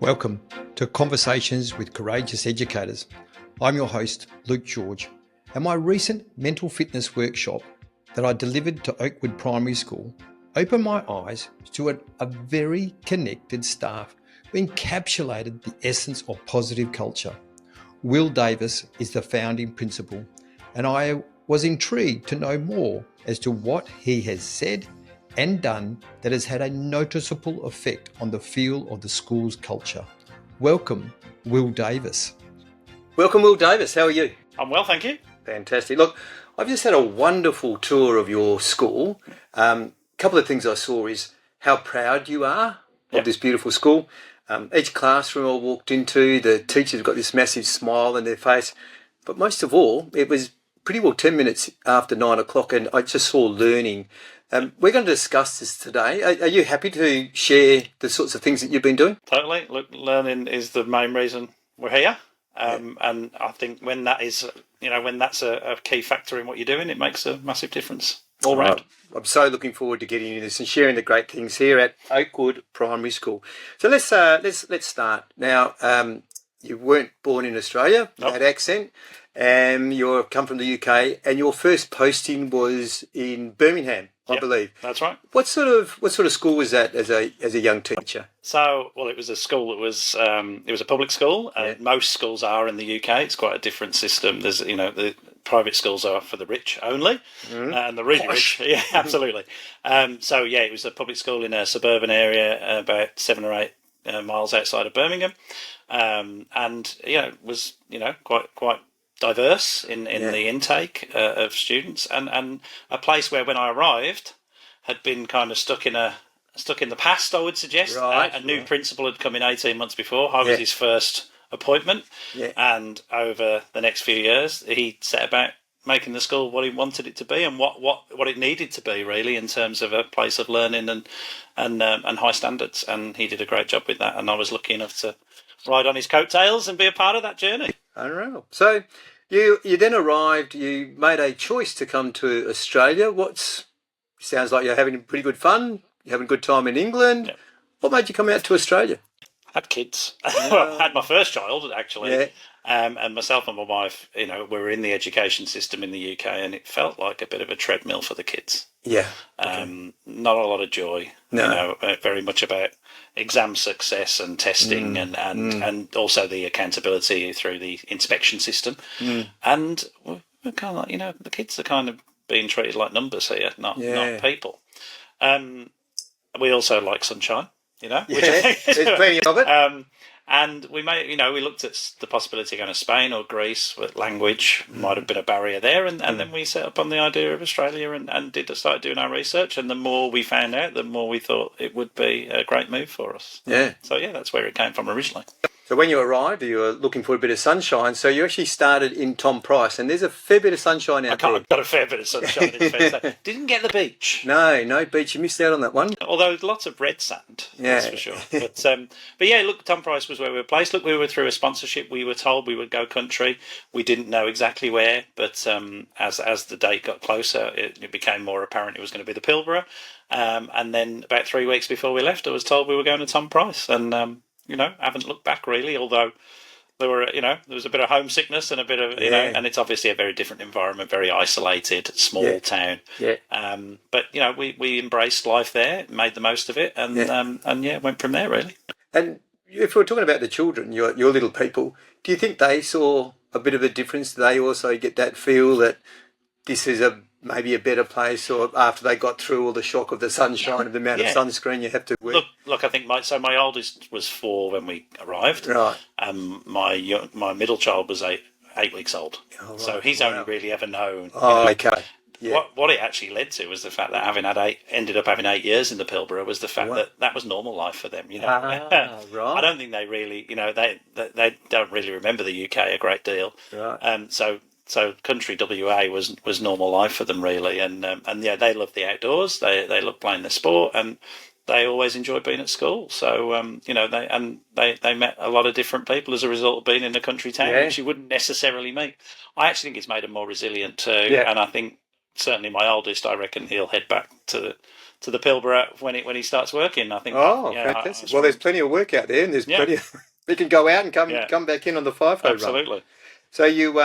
Welcome to Conversations with Courageous Educators. I'm your host, Luke George, and my recent mental fitness workshop that I delivered to Oakwood Primary School opened my eyes to a very connected staff who encapsulated the essence of positive culture. Will Davis is the founding principal, and I was intrigued to know more as to what he has said and done that has had a noticeable effect on the feel of the school's culture. Welcome, Will Davis. Welcome, Will Davis. How are you? I'm well, thank you. Fantastic. Look, I've just had a wonderful tour of your school. A couple of things I saw is how proud you are of this beautiful school. Each classroom I walked into, the teachers got this massive smile on their face. But most of all, it was pretty well 10 minutes after 9 o'clock and I just saw learning. We're going to discuss this today. Are you happy to share the sorts of things that you've been doing? Totally. Look, learning is the main reason we're here. And I think when that is, when that's a key factor in what you're doing, it makes a massive difference all round. I'm so looking forward to getting into this and sharing the great things here at Oakwood Primary School. So let's start. Now, you weren't born in Australia, that accent, and you come from the UK, and your first posting was in Birmingham, I believe. That's right. What sort of school was that as a young teacher? So, well, it was a school that was it was a public school. Most schools are in the UK. It's quite a different system. There's the private schools are for the rich only, and the really rich. Yeah, absolutely. It was a public school in a suburban area, about 7 or 8 miles outside of Birmingham, and it was quite diverse in the intake of students, and a place where when I arrived had been kind of stuck in the past, I would suggest. A new principal had come in 18 months before. I was his first appointment, and over the next few years he set about making the school what he wanted it to be and what it needed to be, really, in terms of a place of learning and high standards, and he did a great job with that, and I was lucky enough to ride on his coattails and be a part of that journey. Unreal. So you then arrived, you made a choice to come to Australia. Sounds like you're having pretty good fun, you're having a good time in England. Yep. What made you come out to Australia? I had kids. Well, I had my first child, actually. And myself and my wife, we were in the education system in the UK, and it felt like a bit of a treadmill for the kids. Yeah. Not a lot of joy. No. Very much about exam success and testing and also the accountability through the inspection system. And we're kind of like, the kids are kind of being treated like numbers here, not people. We also like sunshine, there's plenty of it. And we we looked at the possibility of going to Spain or Greece, but language might have been a barrier there. And then we set up on the idea of Australia and started doing our research. And the more we found out, the more we thought it would be a great move for us. Yeah. So, that's where it came from originally. So when you arrived, you were looking for a bit of sunshine. So you actually started in Tom Price, and there's a fair bit of sunshine out there. Got a fair bit of sunshine. Didn't get the beach. No beach. You missed out on that one. Although lots of red sand, that's for sure. But yeah, look, Tom Price was where we were placed. Look, we were through a sponsorship. We were told we would go country. We didn't know exactly where, but as the date got closer, it became more apparent it was going to be the Pilbara. And then about 3 weeks before we left, I was told we were going to Tom Price, and haven't looked back really, although there was a bit of homesickness and a bit of, and it's obviously a very different environment, very isolated, small town. Yeah. But, we embraced life there, made the most of it, and went from there, really. And if we're talking about the children, your little people, do you think they saw a bit of a difference? Do they also get that feel that this is maybe a better place, or after they got through all the shock of the sunshine, of the amount of sunscreen you have to wear? Look, I think my oldest was 4 when we arrived. Right. My middle child was 8 weeks old. Oh, right. So he's only really ever known. Oh, okay. Yeah. What it actually led to was the fact that ended up having 8 years in the Pilbara was the fact that was normal life for them. Right. I don't think they really, they don't really remember the UK a great deal. Right. So country WA was normal life for them, really, and they love the outdoors. They love playing the sport, and they always enjoyed being at school. So they met a lot of different people as a result of being in a country town, which you wouldn't necessarily meet. I actually think it's made them more resilient too, and I think certainly my oldest, I reckon he'll head back to the Pilbara when he starts working. I think. Oh, yeah, fantastic! Well, there's plenty of work out there, and there's plenty. We can go out and come back in on the FIFO run. Absolutely. So you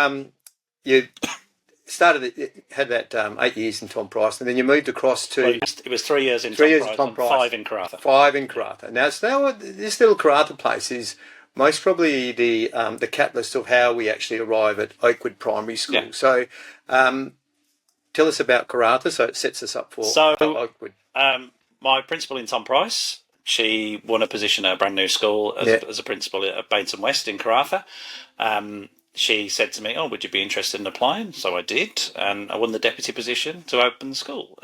had that 8 years in Tom Price, and then you moved across to. Well, it was 3 years in Tom Price, 5 in Karratha. 5 in Karratha. Now this little Karratha place is most probably the catalyst of how we actually arrive at Oakwood Primary School. Yeah. So, tell us about Karratha. So it sets us up for Oakwood. My principal in Tom Price, she won a position at a brand new school as a principal at Bainton West in Karratha. She said to me, "Oh, would you be interested in applying?" So I did, and I won the deputy position to open the school.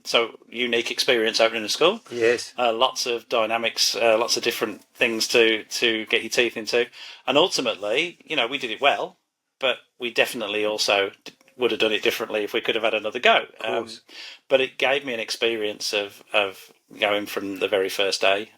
So unique experience opening a school. Yes. Lots of dynamics, lots of different things to get your teeth into, and ultimately, we did it well, but we definitely also would have done it differently if we could have had another go. But it gave me an experience of going from the very first day,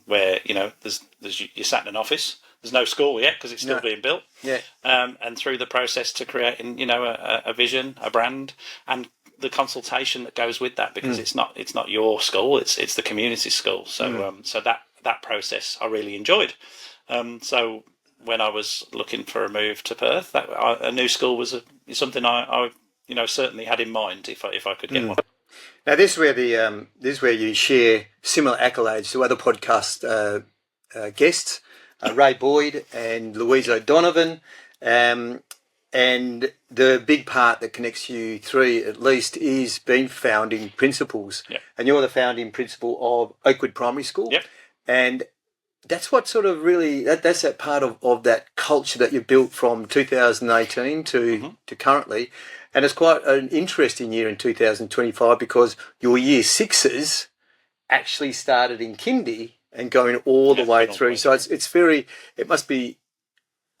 where there's you sat in an office. There's no school yet because it's still being built. Yeah. And through the process to creating, a vision, a brand, and the consultation that goes with that, because it's not your school, it's the community school. So so that process I really enjoyed. So when I was looking for a move to Perth, a new school was something I certainly had in mind if I could get one. Now this is where you share similar accolades to other podcast guests. Ray Boyd and Louise O'Donovan, and the big part that connects you three at least is being founding principals. Yep. And you're the founding principal of Oakwood Primary School. Yep. And that's what sort of really, that's that part of that culture that you built from 2018 to currently. And it's quite an interesting year in 2025 because your year sixes actually started in kindy and going all the way through. So it must be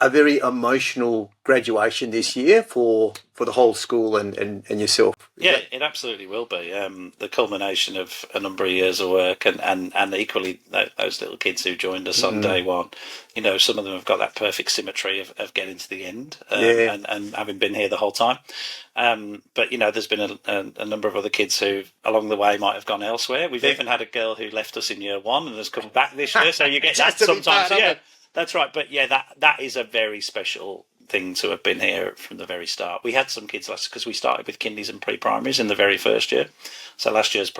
a very emotional graduation this year for the whole school and yourself. It absolutely will be. The culmination of a number of years of work and equally those little kids who joined us on day one. Some of them have got that perfect symmetry of getting to the end and having been here the whole time. But there's been a number of other kids who along the way might have gone elsewhere. We've even had a girl who left us in year one and has come back this year. So you get that sometimes. That's right. But that is a very special thing to have been here from the very start. We had some kids because we started with kindies and pre-primaries in the very first year. So last year's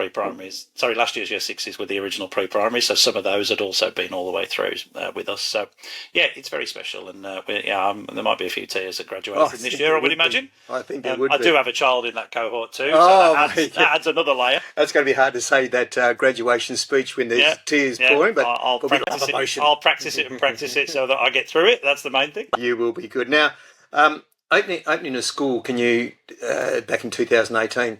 year sixes were the original pre-primaries. So some of those had also been all the way through with us. So it's very special. And there might be a few tears at graduating this year, I would imagine. I think there would be. I do have a child in that cohort too. So that adds another layer. That's going to be hard to say that graduation speech when there's tears pouring, but I'll practice it and practice it so that I get through it. That's the main thing. You will be good. Now, opening a school, can you, back in 2018,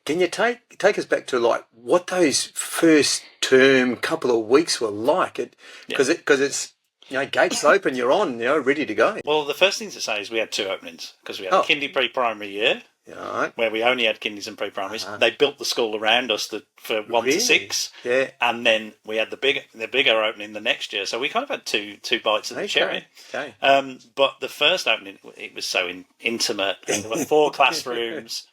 can you take us back to like what those first term couple of weeks were like? Because it's gates open, you're on, ready to go. Well, the first thing to say is we had two openings because we had a kindy pre-primary year. Right. Where we only had kindies and pre-primaries. They built the school around us for 1 to 6. Yeah. And then we had the bigger opening the next year. So we kind of had two bites of the cherry. Okay. But the first opening, it was so intimate. There were 4 classrooms.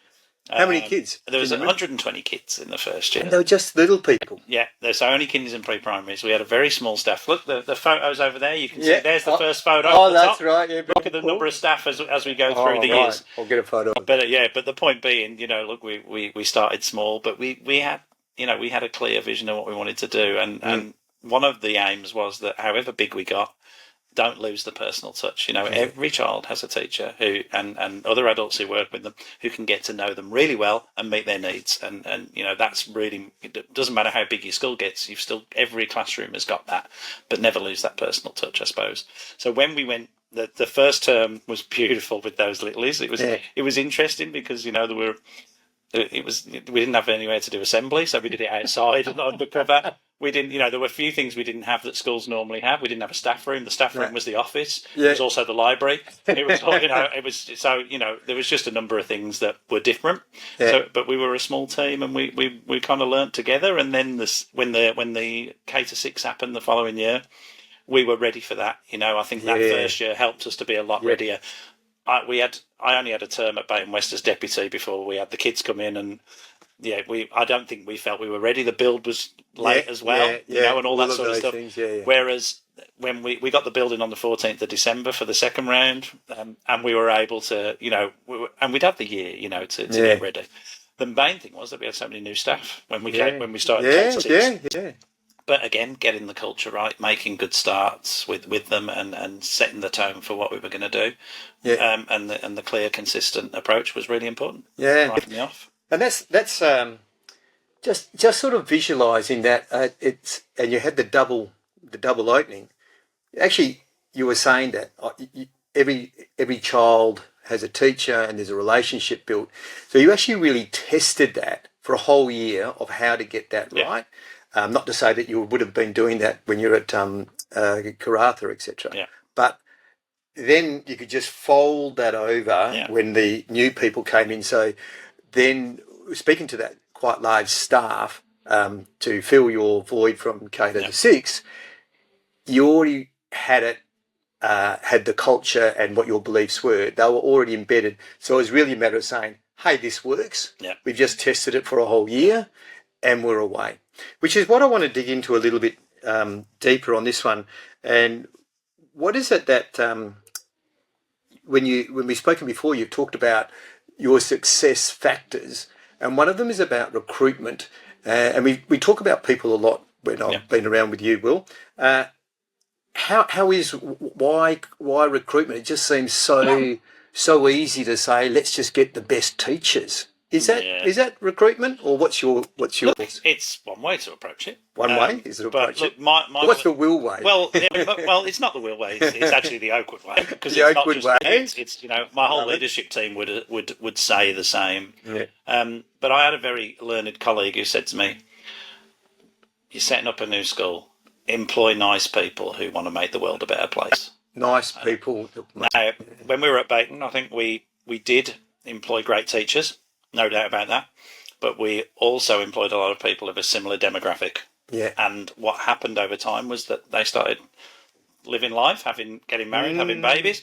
How many kids? There was 120 kids in the first year. And they were just little people. Yeah, there's only kindies and pre-primaries. We had a very small staff. Look, the photos over there, you can see there's the first photo. Oh, that's right. Yeah, look at the number of staff as we go through the years. I'll get a photo. But but the point being, look, we started small, but we had a clear vision of what we wanted to do, and one of the aims was that however big we got, don't lose the personal touch. Every child has a teacher who and other adults who work with them who can get to know them really well and meet their needs. And that's really, it doesn't matter how big your school gets, every classroom has got that, but never lose that personal touch, I suppose. So when we went, the first term was beautiful with those littlies. It was interesting because, we didn't have anywhere to do assembly, so we did it outside and undercover. We didn't, there were a few things we didn't have that schools normally have. We didn't have a staff room. The staff room was the office. It was also the library. It was, there was just a number of things that were different. Yeah. So, but we were a small team, and we kind of learnt together. And then when the K to 6 happened the following year, we were ready for that. I think that first year helped us to be a lot readier. I only had a term at Bayton West as deputy before we had the kids come in, and I don't think we felt we were ready. The build was late as well, and all that sort of stuff. Things, Whereas when we got the building on the 14th of December for the second round, and we were able to, and we'd had the year, to get ready. The main thing was that we had so many new staff when we started. But again, getting the culture right, making good starts with them, and setting the tone for what we were going to do, and the clear, consistent approach was really important. Yeah, right from the off. And that's just sort of visualising that and you had the double opening. Actually, you were saying that every child has a teacher and there's a relationship built. So you actually really tested that for a whole year of how to get that right. Not to say that you would have been doing that when you're at Karratha, etc. Yeah. But then you could just fold that over when the new people came in. So then speaking to that quite large staff to fill your void from K to 6, you already had it, had the culture and what your beliefs were. They were already embedded. So it was really a matter of saying, hey, this works. Yeah. We've just tested it for a whole year and we're away. Which is what I want to dig into a little bit deeper on this one. And what is it that when we've spoken before, you've talked about your success factors, and one of them is about recruitment. And we talk about people a lot when I've been around with you, Will. Why recruitment? It just seems so easy to say, let's just get the best teachers. Is that recruitment, or what's yours? Look, it's one way to approach it. One way is to approach it. What's the Will way? Well, it's not the Will way. It's actually the Oakwood way. Because the Oakwood way. It's my whole leadership team would say the same. Yeah. But I had a very learned colleague who said to me, "You're setting up a new school. Employ nice people who want to make the world a better place." Nice people. Now, when we were at Bayton, I think we did employ great teachers. No doubt about that. But we also employed a lot of people of a similar demographic. Yeah. And what happened over time was that they started living life, getting married, having babies,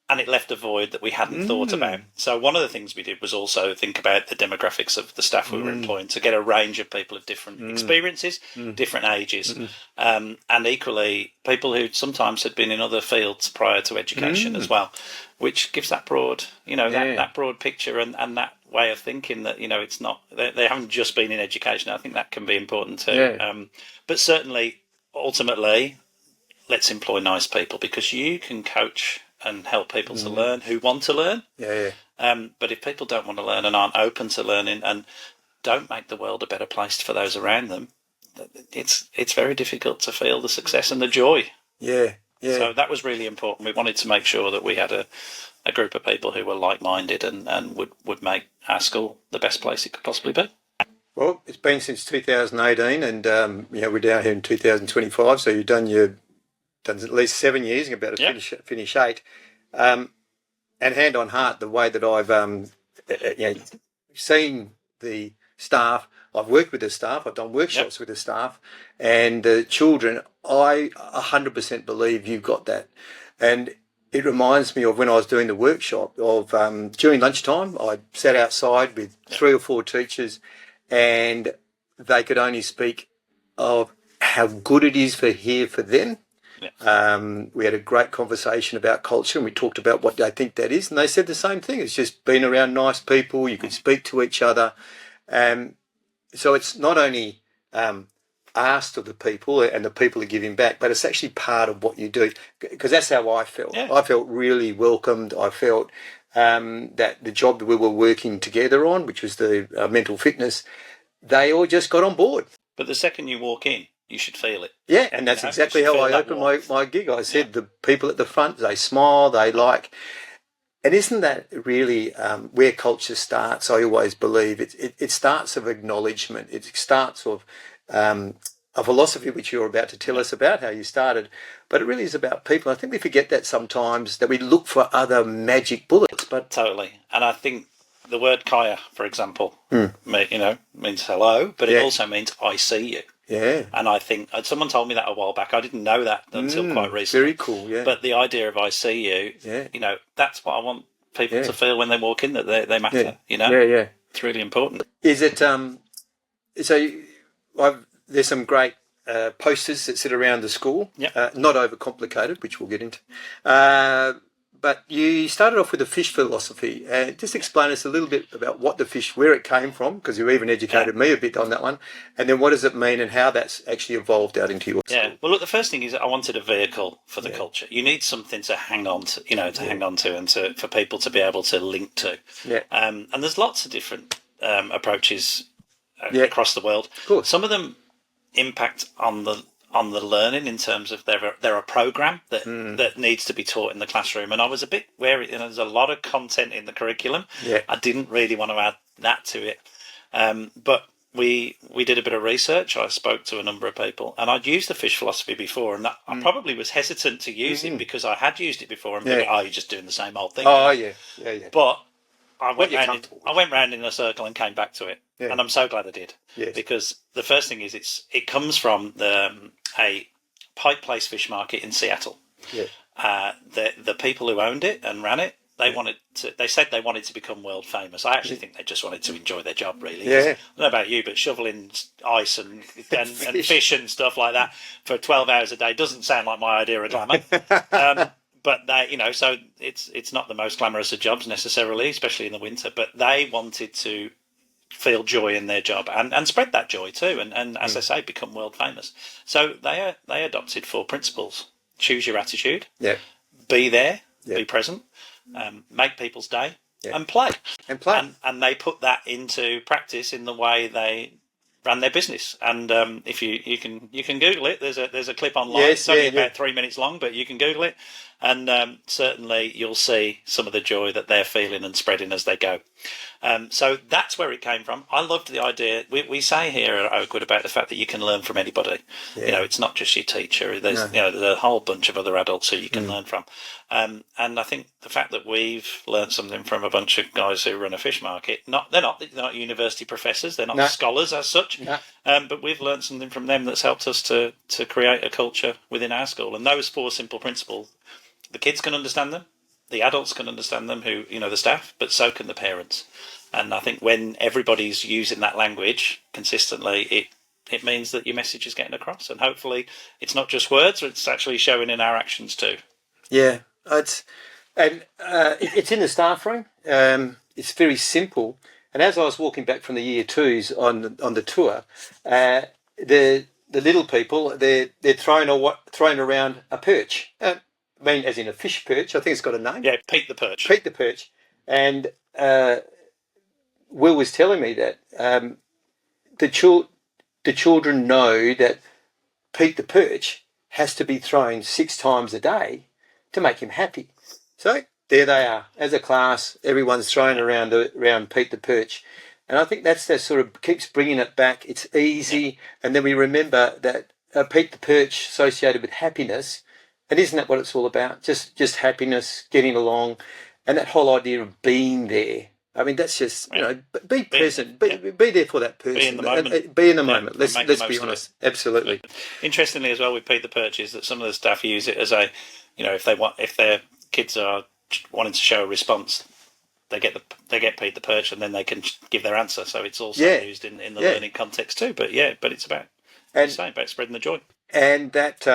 and it left a void that we hadn't thought about. So one of the things we did was also think about the demographics of the staff we were employing, to get a range of people of different experiences, different ages, and equally people who sometimes had been in other fields prior to education as well, which gives that broad, that broad picture and that way of thinking that, it's not, they haven't just been in education. I think that can be important too. Yeah. But certainly, ultimately, let's employ nice people, because you can coach and help people to learn who want to learn. But if people don't want to learn and aren't open to learning and don't make the world a better place for those around them, it's very difficult to feel the success and the joy. Yeah. So that was really important. We wanted to make sure that we had a group of people who were like-minded and would make our school the best place it could possibly be. Well, it's been since 2018, and we're down here in 2025. So you've done at least 7 years, and about to finish 8. And hand on heart, the way that I've seen the staff, I've worked with the staff, I've done workshops with the staff, and the children, I 100% believe you've got that. And it reminds me of when I was doing the workshop of during lunchtime, I sat outside with 3 or 4 teachers, and they could only speak of how good it is for them. Yeah. We had a great conversation about culture, and we talked about what they think that is, and they said the same thing. It's just being around nice people, you can speak to each other. So it's not only asked of the people, and the people are giving back, but it's actually part of what you do, because that's how I felt. Yeah. I felt really welcomed. I felt that the job that we were working together on, which was the mental fitness, they all just got on board. But the second you walk in, you should feel it. Yeah, and that's exactly how I opened my gig. I said the people at the front, they smile, they like. And isn't that really where culture starts? I always believe it starts of acknowledgement. It starts of a philosophy which you're about to tell us about, how you started. But it really is about people. I think we forget that sometimes, that we look for other magic bullets. But totally. And I think the word kaya, for example, means hello, but it also means I see you. Yeah. And I think someone told me that a while back. I didn't know that until quite recently. Very cool, yeah. But the idea of I see you, that's what I want people to feel when they walk in that they matter. It's really important. Is it there's some great posters that sit around the school. Not overcomplicated, which we'll get into. But you started off with a fish philosophy. Just explain us a little bit about what the fish, where it came from, because you even educated me a bit on that one, and then what does it mean and how that's actually evolved out into your school. Well, look, the first thing is I wanted a vehicle for the culture. You need something to hang on to, hang on to, and for people to be able to link to. And there's lots of different approaches across the world. Some of them impact on the learning in terms of they're a program that needs to be taught in the classroom, and I was a bit wary. There's a lot of content in the curriculum. I didn't really want to add that to it, but we did a bit of research. I spoke to a number of people, and I'd used the fish philosophy before, and I probably was hesitant to use it because I had used it before and thinking, you're just doing the same old thing. But I went round in a circle and came back to it, and I'm so glad I did. Because the first thing is it comes from a Pike Place fish market in Seattle. The people who owned it and ran it, they said they wanted to become world famous. I actually think they just wanted to enjoy their job, really. I don't know about you, but shoveling ice and fish and stuff like that for 12 hours a day doesn't sound like my idea of glamour. But they, so it's not the most glamorous of jobs necessarily, especially in the winter. But they wanted to feel joy in their job and spread that joy too, and as I say, become world famous. So they adopted 4 principles: choose your attitude, be there, be present, make people's day, and play. And they put that into practice in the way they ran their business. And if you can Google it, there's a clip online. It's only about 3 minutes long, but you can Google it, and certainly you'll see some of the joy that they're feeling and spreading as they go. So that's where it came from. I loved the idea. We say here at Oakwood about the fact that you can learn from anybody. It's not just your teacher. There's a whole bunch of other adults who you can learn from. And I think the fact that we've learned something from a bunch of guys who run a fish market, they're not university professors, they're not scholars as such, but we've learned something from them that's helped us to create a culture within our school. And those 4 simple principles, the kids can understand them, the adults can understand them, who the staff, but so can the parents. And I think when everybody's using that language consistently, it means that your message is getting across, and hopefully it's not just words, it's actually showing in our actions too. It's in the staff room. It's very simple. And as I was walking back from the year 2s on the tour, the little people, they're thrown around a perch. As in a fish perch. I think it's got a name. Pete the Perch. Pete the Perch. And Will was telling me that the children know that Pete the Perch has to be thrown 6 times a day to make him happy. So there they are. As a class, everyone's thrown around Pete the Perch. And I think that sort of keeps bringing it back. It's easy. And then we remember that Pete the Perch associated with happiness. And isn't that what it's all about? Just happiness, getting along, and that whole idea of being there. I mean, that's just, be present, be there for that person. Be in the moment. Be in the moment. Let's be honest. Absolutely. Interestingly as well with Pete the Perch is that some of the staff use it as a, if their kids are wanting to show a response, they get Pete the Perch, and then they can give their answer. So it's also used in the learning context too. But it's about spreading the joy. And that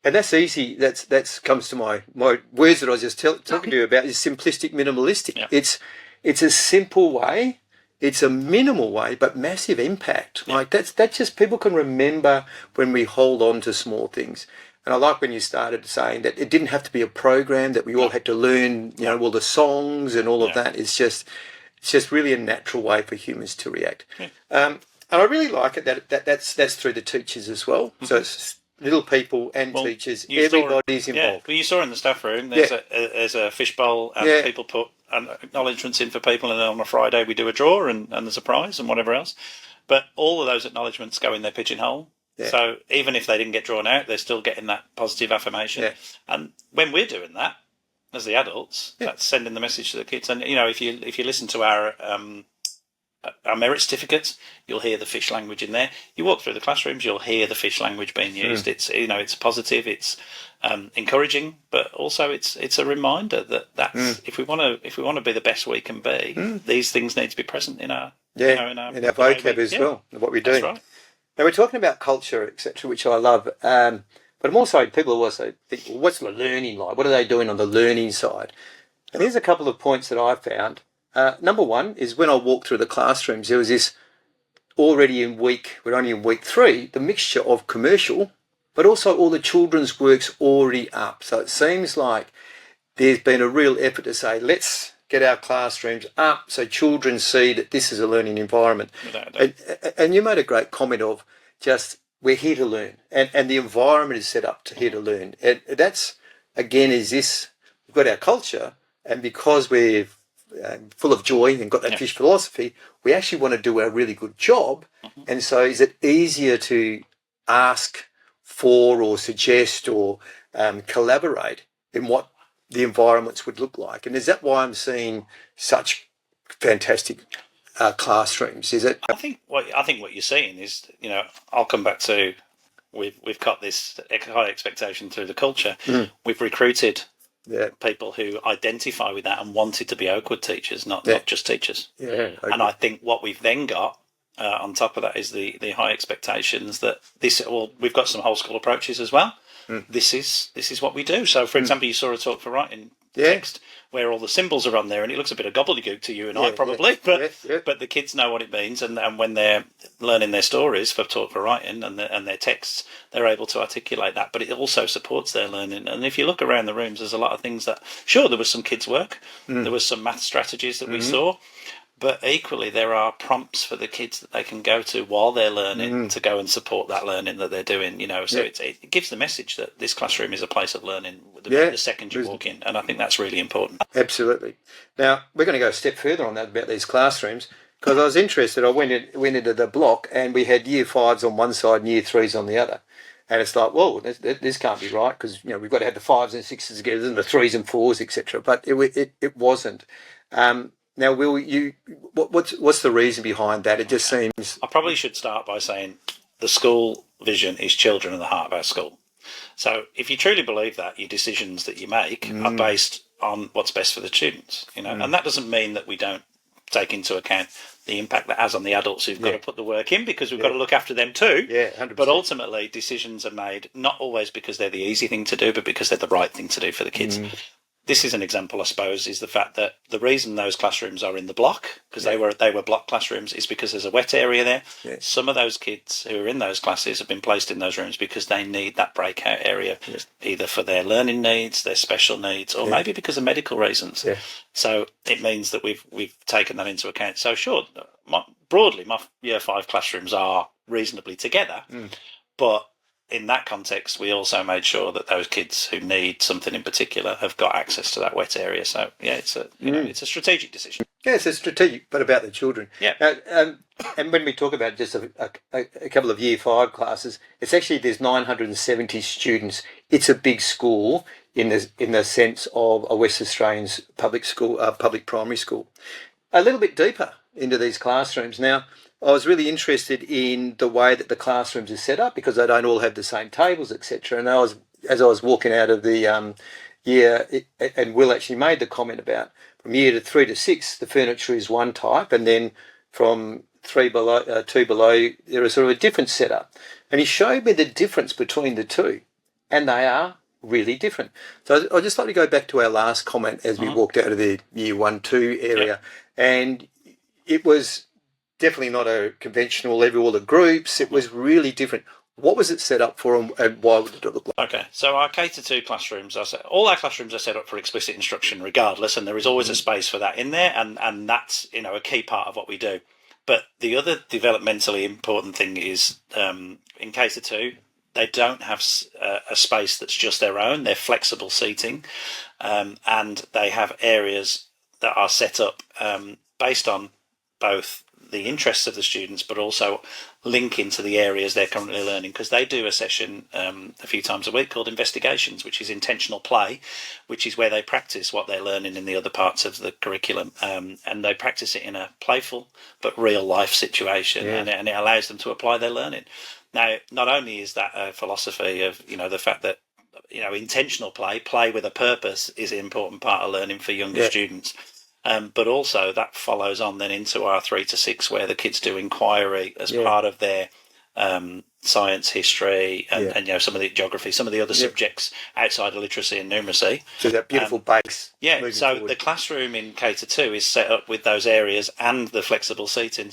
and that's easy. That's comes to my words that I was just talking to you about is simplistic, minimalistic. It's a simple way, it's a minimal way, but massive impact. Like that's just people can remember when we hold on to small things. And I like when you started saying that it didn't have to be a program that we all had to learn, all the songs and all of that. It's just really a natural way for humans to react. And I really like it that's through the teachers as well. So it's little people and teachers, everybody's involved. Well, you saw in the staff room, there's a fishbowl, and people put acknowledgements in for people, and then on a Friday we do a draw and there's a prize and whatever else. But all of those acknowledgements go in their pigeonhole. So even if they didn't get drawn out, they're still getting that positive affirmation. And when we're doing that, as the adults, that's sending the message to the kids. And if you listen to our our merit certificates, you'll hear the fish language in there. You walk through the classrooms, you'll hear the fish language being used. It's it's positive, it's encouraging, but also it's a reminder that that's if we want to be the best we can be, these things need to be present in our in our vocab as well, what we're doing. That's right. Now we're talking about culture, etc., which I love. But I'm also, people also think, well, what's the learning like? What are they doing on the learning side? And here's a couple of points that I found. Number one is when I walked through the classrooms, there was this we're only in week 3, the mixture of commercial, but also all the children's work's already up. So it seems like there's been a real effort to say, let's get our classrooms up so children see that this is a learning environment. And you made a great comment of just, we're here to learn, and the environment is set up to here to learn. And that's, again, we've got our culture, and because we're full of joy and got that fish philosophy, we actually want to do a really good job. And so is it easier to ask for or suggest or collaborate in what the environments would look like? And is that why I'm seeing such fantastic classrooms? Is it? I think what you're seeing is, I'll come back to, we've got this high expectation through the culture. We've recruited people who identify with that and wanted to be Oakwood teachers, not just teachers. And I think what we've then got on top of that is the high expectations that we've got some whole school approaches as well. This is what we do. So, for example, you saw a talk for writing text where all the symbols are on there, and it looks a bit of gobbledygook to you and I probably, but the kids know what it means, and when they're learning their stories for talk for writing and their texts, they're able to articulate that. But it also supports their learning. And if you look around the rooms, there's a lot of things that, sure, there was some kids' work, there was some math strategies that we saw. But equally, there are prompts for the kids that they can go to while they're learning to go and support that learning that they're doing. So it gives the message that this classroom is a place of learning the second you walk in, and I think that's really important. Absolutely. Now we're going to go a step further on that about these classrooms, because I was interested. I went into the block, and we had year 5s on one side and year 3s on the other. And it's like, whoa, this can't be right, because we've got to have the 5s and 6s together and the 3s and 4s, etc. But it wasn't. Now, Will, what's the reason behind that? It just seems... I probably should start by saying the school vision is children at the heart of our school. So if you truly believe that, your decisions that you make are based on what's best for the students, and that doesn't mean that we don't take into account the impact that has on the adults who've got to put the work in, because we've got to look after them too. 100%. But ultimately, decisions are made not always because they're the easy thing to do, but because they're the right thing to do for the kids. This is an example, I suppose, is the fact that the reason those classrooms are in the block, because they were block classrooms, is because there's a wet area there. Some of those kids who are in those classes have been placed in those rooms because they need that breakout area, either for their learning needs, their special needs, or maybe because of medical reasons. So it means that we've taken that into account. So sure, broadly, my year 5 classrooms are reasonably together, but in that context, we also made sure that those kids who need something in particular have got access to that wet area. So it's a strategic decision. Yeah, it's a strategic, but about the children. And when we talk about just a couple of year 5 classes, it's actually there's 970 students. It's a big school in the sense of a West Australian's public school, public primary school. A little bit deeper into these classrooms now. I was really interested in the way that the classrooms are set up, because they don't all have the same tables, etc. And as I was walking out of the year, and Will actually made the comment about from year 3 to 6, the furniture is one type, and then from 2 below, there is sort of a different setup. And he showed me the difference between the two, and they are really different. So I'd just like to go back to our last comment as we walked out of the year 1-2 area, and it was definitely not a conventional all the groups. It was really different. What was it set up for, and why would it look like? Okay, so our K-2 classrooms, all our classrooms are set up for explicit instruction regardless, and there is always a space for that in there, and that's a key part of what we do. But the other developmentally important thing is in K-2, they don't have a space that's just their own. They're flexible seating, and they have areas that are set up based on both the interests of the students, but also link into the areas they're currently learning, because they do a session a few times a week called Investigations, which is intentional play, which is where they practice what they're learning in the other parts of the curriculum, and they practice it in a playful but real life situation, and it allows them to apply their learning. Now, not only is that a philosophy of, the fact that, intentional play with a purpose is an important part of learning for younger students. But also that follows on then into our 3 to 6, where the kids do inquiry as part of their science, history, and some of the geography, some of the other subjects outside of literacy and numeracy. So that beautiful base. Yeah, so forward. The classroom in K-2 is set up with those areas and the flexible seating,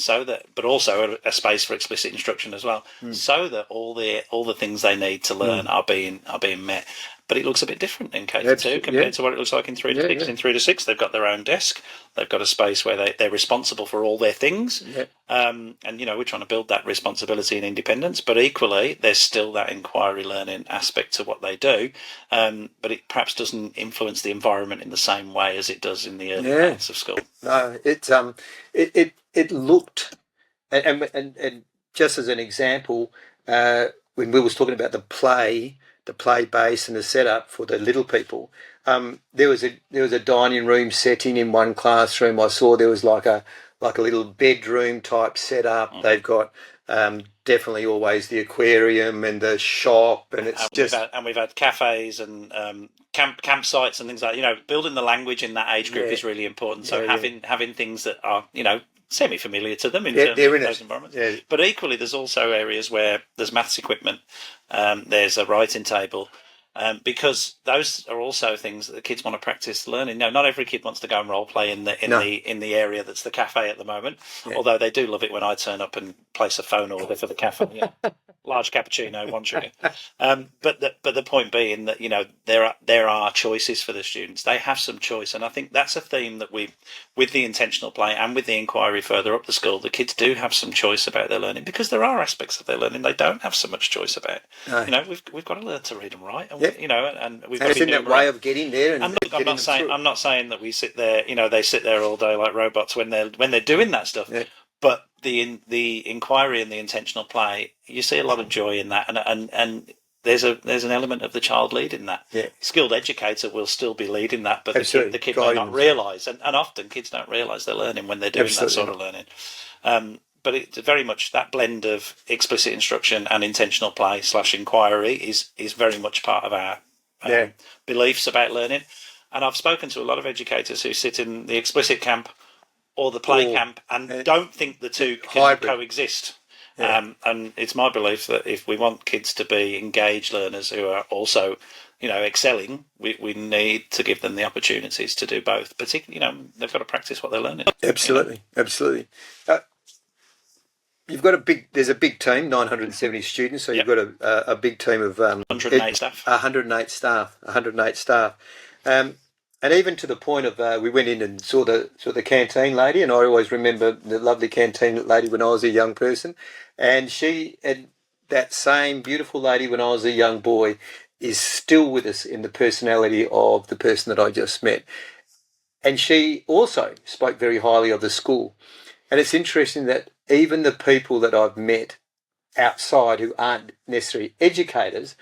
but also a space for explicit instruction as well, so that all the things they need to learn are being met. But it looks a bit different in K-2 compared to what it looks like in 3 to 6. In 3 to 6, they've got their own desk. They've got a space where they're responsible for all their things. And, we're trying to build that responsibility and independence. But equally, there's still that inquiry learning aspect to what they do. But it perhaps doesn't influence the environment in the same way as it does in the early parts of school. No, it looked, and just as an example, when we was talking about the play base and the setup for the little people, there was a dining room setting in one classroom. I saw there was like a little bedroom type setup. They've got definitely always the aquarium and the shop, and we've had cafes and campsites and things like building the language in that age group is really important. So having things that are semi-familiar to them in terms of those environments. Yeah. But equally, there's also areas where there's maths equipment, there's a writing table, because those are also things that the kids want to practice learning. Now, not every kid wants to go and role play in the area that's the cafe at the moment, although they do love it when I turn up and place a phone order for the cafe. Yeah. Large cappuccino, 1 sugar. But the point being that there are choices for the students. They have some choice, and I think that's a theme that with the intentional play and with the inquiry further up the school, the kids do have some choice about their learning, because there are aspects of their learning they don't have so much choice about. No. We've got to learn to read and write, and we've got to be that way of getting there. And look, I'm not saying that we sit there. They sit there all day like robots when they're doing that stuff. Yeah. But the inquiry and the intentional play, you see a lot of joy in that, and there's an element of the child leading that. Yeah. Skilled educator will still be leading that, but the kid may not realise, and often kids don't realise they're learning when they're doing that sort of learning. But it's very much that blend of explicit instruction and intentional play / inquiry is very much part of our beliefs about learning. And I've spoken to a lot of educators who sit in the explicit camp or the play camp and don't think the two can coexist. Yeah. And it's my belief that if we want kids to be engaged learners who are also, excelling, we need to give them the opportunities to do both. Particularly, they've got to practice what they're learning. Absolutely. You've got there's a big team, 970 students, so you've got a big team of 108 staff. 108 staff. And even to the point of we went in and saw the canteen lady, and I always remember the lovely canteen lady when I was a young person, and that same beautiful lady when I was a young boy is still with us in the personality of the person that I just met. And she also spoke very highly of the school. And it's interesting that even the people that I've met outside who aren't necessarily educators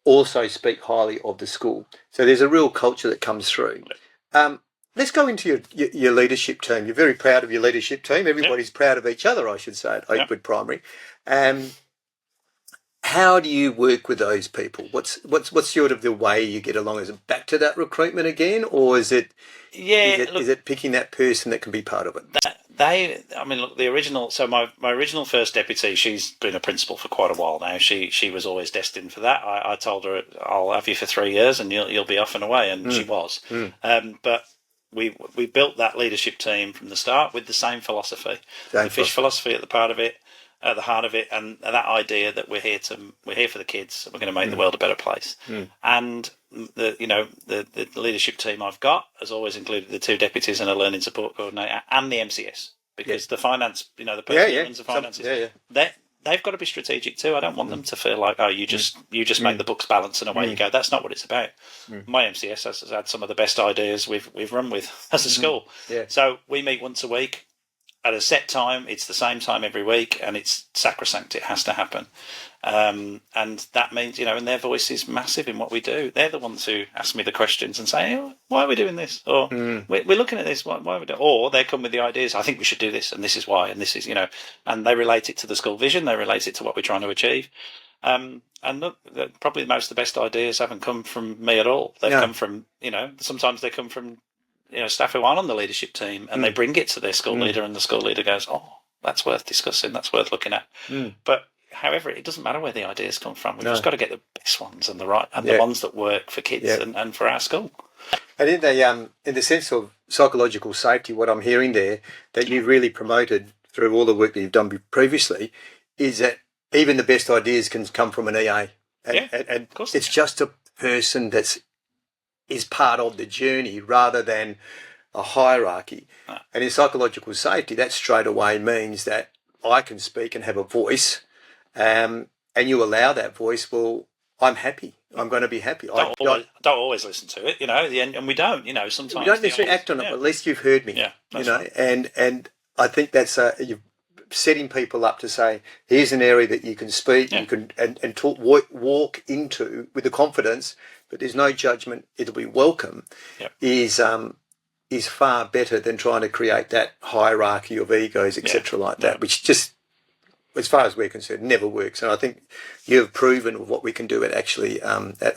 also speak highly of the school. So there's a real culture that comes through. Let's go into your leadership team. You're very proud of your leadership team. Everybody's proud of each other, I should say, at Oakwood Primary. How do you work with those people? What's sort of the way you get along? Is it back to that recruitment again, or is it is it picking that person that can be part of it? The original. So my original first deputy, she's been a principal for quite a while now. She was always destined for that. I told her, I'll have you for 3 years, and you'll be off and away, and she was. But we built that leadership team from the start with the same philosophy, the fish philosophy at the part of it. At the heart of it, and that idea that we're here for the kids. We're going to make the world a better place. And the leadership team I've got has always included the 2 deputies and a learning support coordinator and the MCS, because the finance, the person who runs the finances, they've got to be strategic too. I don't want them to feel like, you just make the books balance and away you go. That's not what it's about. My MCS has had some of the best ideas we've run with as a school. So we meet once a week. at a set time. It's the same time every week, and it's sacrosanct. It has to happen. And that means, and their voice is massive in what we do. They're the ones who ask me the questions and say, why are we doing this? Or we're looking at this, why are we doing it? Or they come with the ideas, I think we should do this, and this is why, and this is, and they relate it to the school vision, they relate it to what we're trying to achieve. And look, probably most of the best ideas haven't come from me at all. They've come from, sometimes they come from, staff who aren't on the leadership team, and they bring it to their school leader, and the school leader goes, that's worth discussing, that's worth looking at. But however, it doesn't matter where the ideas come from. We've just got to get the best ones and the ones that work for kids and for our school. And in the sense of psychological safety, what I'm hearing there that you've really promoted through all the work that you've done previously is that even the best ideas can come from an EA. And of course. It's just a person is part of the journey rather than a hierarchy. And in psychological safety, that straight away means that I can speak and have a voice. And you allow that voice, well, I'm happy. I'm going to be happy. Don't always listen to it, at the end, and we don't, sometimes. We don't necessarily act on it, but at least you've heard me, right. and I think that's you're setting people up to say, here's an area that you can speak, you can and talk, walk into with the confidence, but there's no judgment. It'll be welcome. Is far better than trying to create that hierarchy of egos, etc., like that, which just, as far as we're concerned, never works. And I think you've proven what we can do at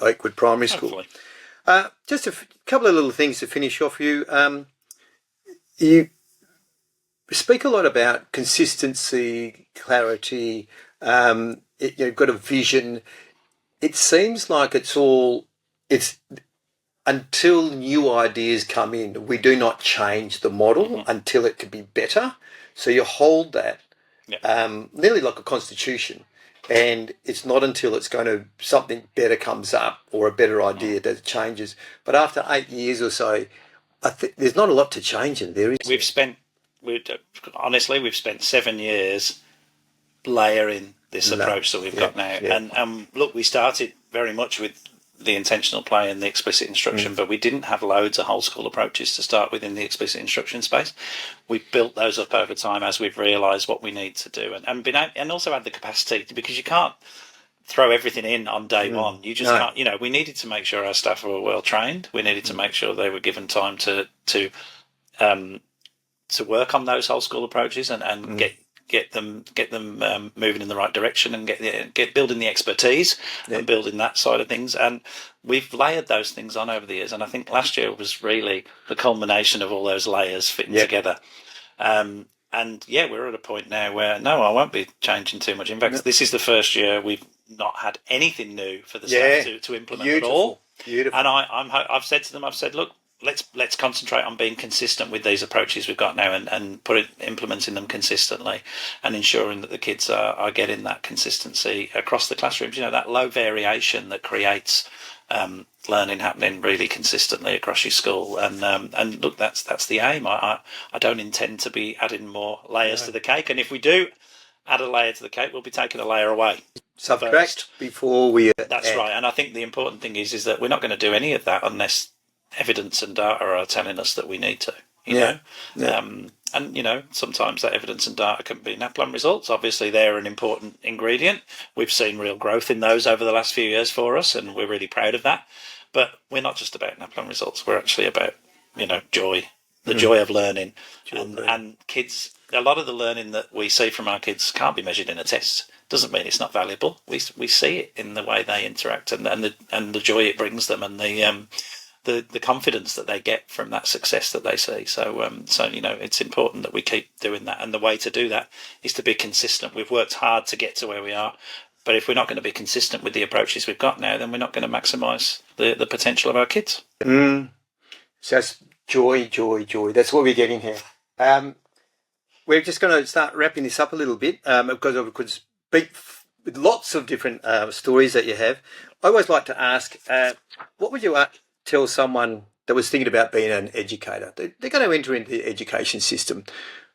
Oakwood Primary School. Just a couple of little things to finish off. You speak a lot about consistency, clarity. You've got a vision. It seems like it's until new ideas come in, we do not change the model until it can be better. So you hold that. Nearly like a constitution, and it's not until something better comes up or a better idea that it changes. But after 8 years or so, I think there's not a lot to change in there. We've spent 7 years layering this approach that we've got now, and look, we started very much with the intentional play and the explicit instruction, but we didn't have loads of whole school approaches to start with in the explicit instruction space. We've built those up over time as we've realised what we need to do, and also had the capacity, because you can't throw everything in on day one. You just can't. We needed to make sure our staff were well trained. We needed to make sure they were given time to work on those whole school approaches and get them moving in the right direction, and get building the expertise and building that side of things. And we've layered those things on over the years, and I think last year was really the culmination of all those layers fitting together. And we're at a point now where I won't be changing too much. In fact, this is the first year we've not had anything new for the staff to implement at all. Beautiful. And I've said to them, look, let's concentrate on being consistent with these approaches we've got now, and implementing them consistently, and ensuring that the kids are getting that consistency across the classrooms. That low variation that creates learning happening really consistently across your school. And look, that's the aim. I don't intend to be adding more layers to the cake, and if we do add a layer to the cake, we'll be taking a layer away. Subtract before we. That's right. And I think the important thing is that we're not going to do any of that unless evidence and data are telling us that we need to, and sometimes that evidence and data can be NAPLAN results. Obviously, they're an important ingredient. We've seen real growth in those over the last few years for us, and we're really proud of that. But we're not just about NAPLAN results. We're actually about, joy, the joy of learning, and kids. A lot of the learning that we see from our kids can't be measured in a test. Doesn't mean it's not valuable. We see it in the way they interact, and the joy it brings them, and the confidence that they get from that success that they see. So it's important that we keep doing that, and the way to do that is to be consistent. We've worked hard to get to where we are, but if we're not going to be consistent with the approaches we've got now, then we're not going to maximise the potential of our kids. So that's joy. That's what we're getting here. We're just going to start wrapping this up a little bit, because I could speak with lots of different stories that you have. I always like to ask, what would you tell someone that was thinking about being an educator? They're going to enter into the education system.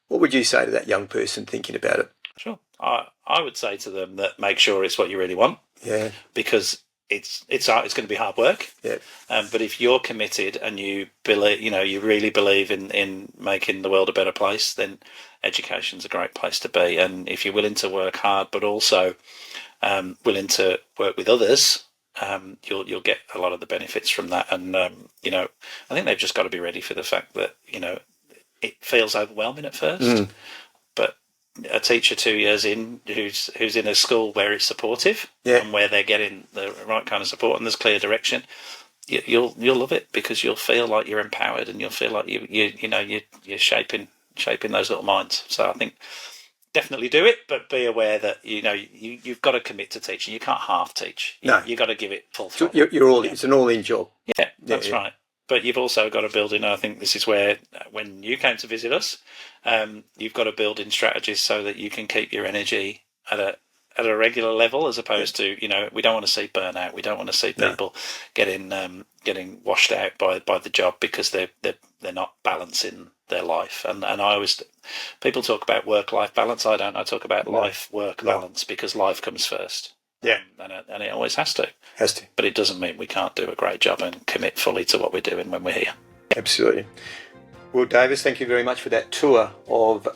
What would you say to that young person thinking about it? Sure. I would say to them that make sure it's what you really want. Yeah. Because it's going to be hard work. Yeah. But if you're committed and you believe, you really believe in making the world a better place, then education's a great place to be. And if you're willing to work hard, but also willing to work with others, you'll get a lot of the benefits from that. And I think they've just got to be ready for the fact that it feels overwhelming at first, but a teacher 2 years in who's in a school where it's supportive and where they're getting the right kind of support and there's clear direction, you'll love it, because you'll feel like you're empowered and you'll feel like you're shaping those little minds. So I think definitely do it, but be aware that you've got to commit to teaching. You can't half teach. You've got to give it full throttle. It's an all-in job. Yeah, that's right. But you've also got to build in, I think this is where, when you came to visit us, you've got to build in strategies so that you can keep your energy at a regular level, as opposed to, we don't want to see burnout. We don't want to see people getting washed out by the job because they're not balancing their life. And people talk about work-life balance. I don't. I talk about life-work balance, because life comes first. Yeah. And it always has to. Has to. But it doesn't mean we can't do a great job and commit fully to what we're doing when we're here. Absolutely. Well, Davis, thank you very much for that tour of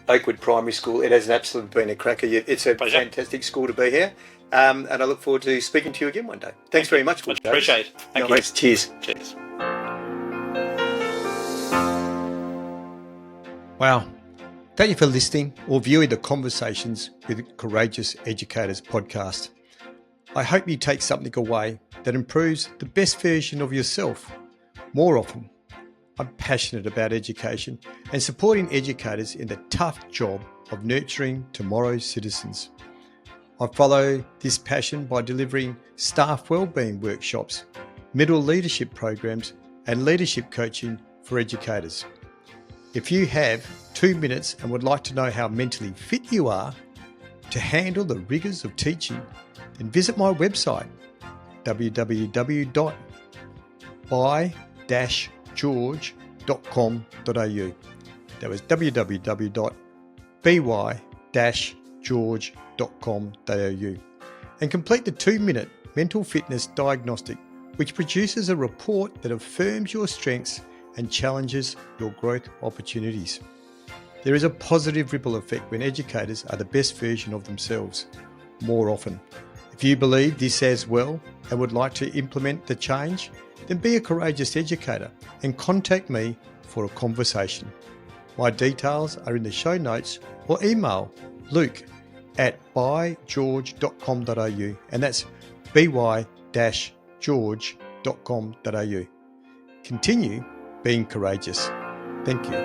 Oakwood Primary School. It has absolutely been a cracker. It's a fantastic school to be here. And I look forward to speaking to you again one day. Thanks very much. Much appreciated. Thank you. Thanks. Cheers. Cheers. Wow. Thank you for listening or viewing the Conversations with Courageous Educators podcast. I hope you take something away that improves the best version of yourself more often. I'm passionate about education and supporting educators in the tough job of nurturing tomorrow's citizens. I follow this passion by delivering staff wellbeing workshops, middle leadership programs, and leadership coaching for educators. If you have 2 minutes and would like to know how mentally fit you are to handle the rigours of teaching, then visit my website, by-george.com.au. That was www.by-george.com.au, and complete the 2-minute mental fitness diagnostic, which produces a report that affirms your strengths and challenges your growth opportunities. There is a positive ripple effect when educators are the best version of themselves more often. If you believe this as well and would like to implement the change, then be a courageous educator and contact me for a conversation. My details are in the show notes, or email luke@bygeorge.com.au, and that's by-george.com.au. Continue being courageous. Thank you.